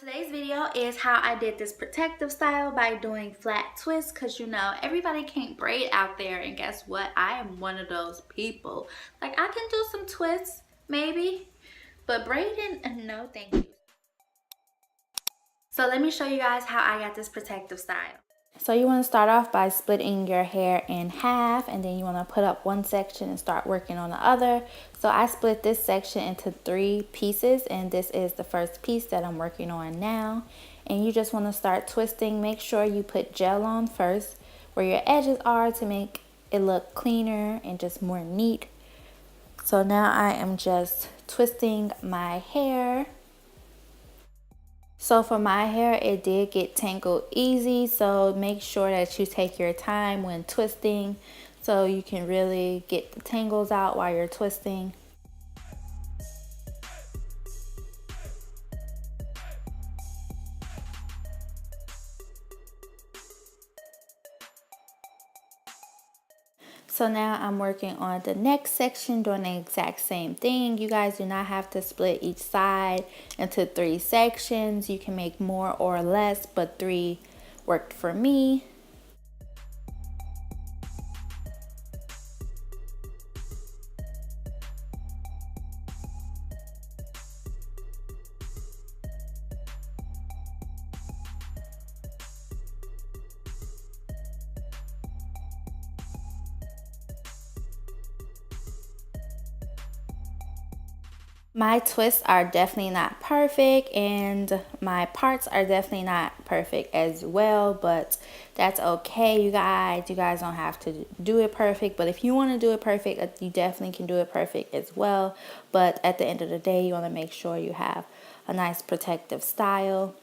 Today's video is how I did this protective style by doing flat twists, because you know everybody can't braid out there, and guess what, I am one of those people. Like, I can do some twists maybe, but braiding, no thank you. So let me show you guys how I got this protective style. So you want to start off by splitting your hair in half, and then you want to put up one section and start working on the other. So I split this section into 3 pieces, and this is the first piece that I'm working on now. And you just want to start twisting. Make sure you put gel on first where your edges are to make it look cleaner and just more neat. So now I am just twisting my hair. So for my hair, it did get tangled easy, so make sure that you take your time when twisting so you can really get the tangles out while you're twisting. So now I'm working on the next section, doing the exact same thing. You guys do not have to split each side into 3 sections. You can make more or less, but 3 worked for me. My twists are definitely not perfect, and my parts are definitely not perfect as well, but that's okay, you guys. You guys don't have to do it perfect, but if you want to do it perfect, you definitely can do it perfect as well. But at the end of the day, you want to make sure you have a nice protective style.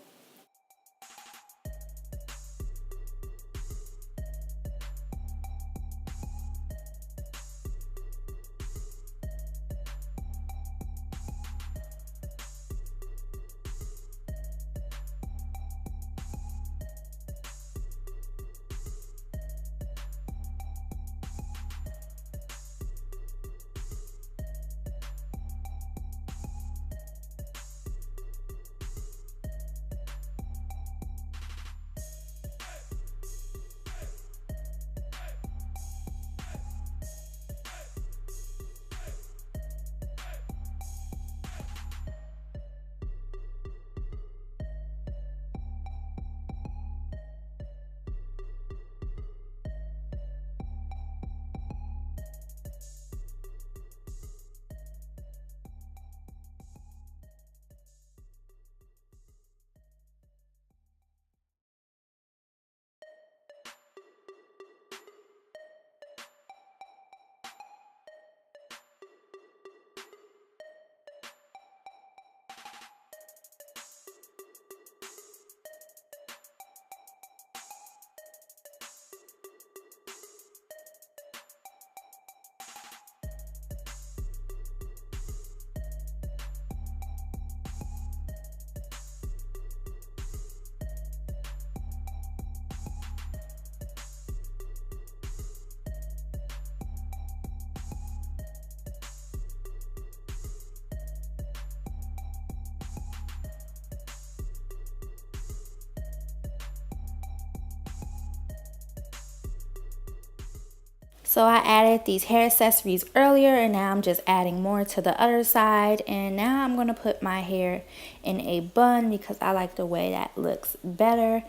So I added these hair accessories earlier, and now I'm just adding more to the other side. And now I'm going to put my hair in a bun because I like the way that looks better.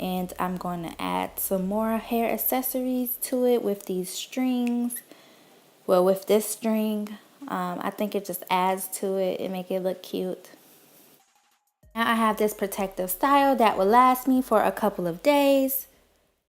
And I'm going to add some more hair accessories to it with these strings. Well, with this string, I think it just adds to it and make it look cute. Now I have this protective style that will last me for a couple of days.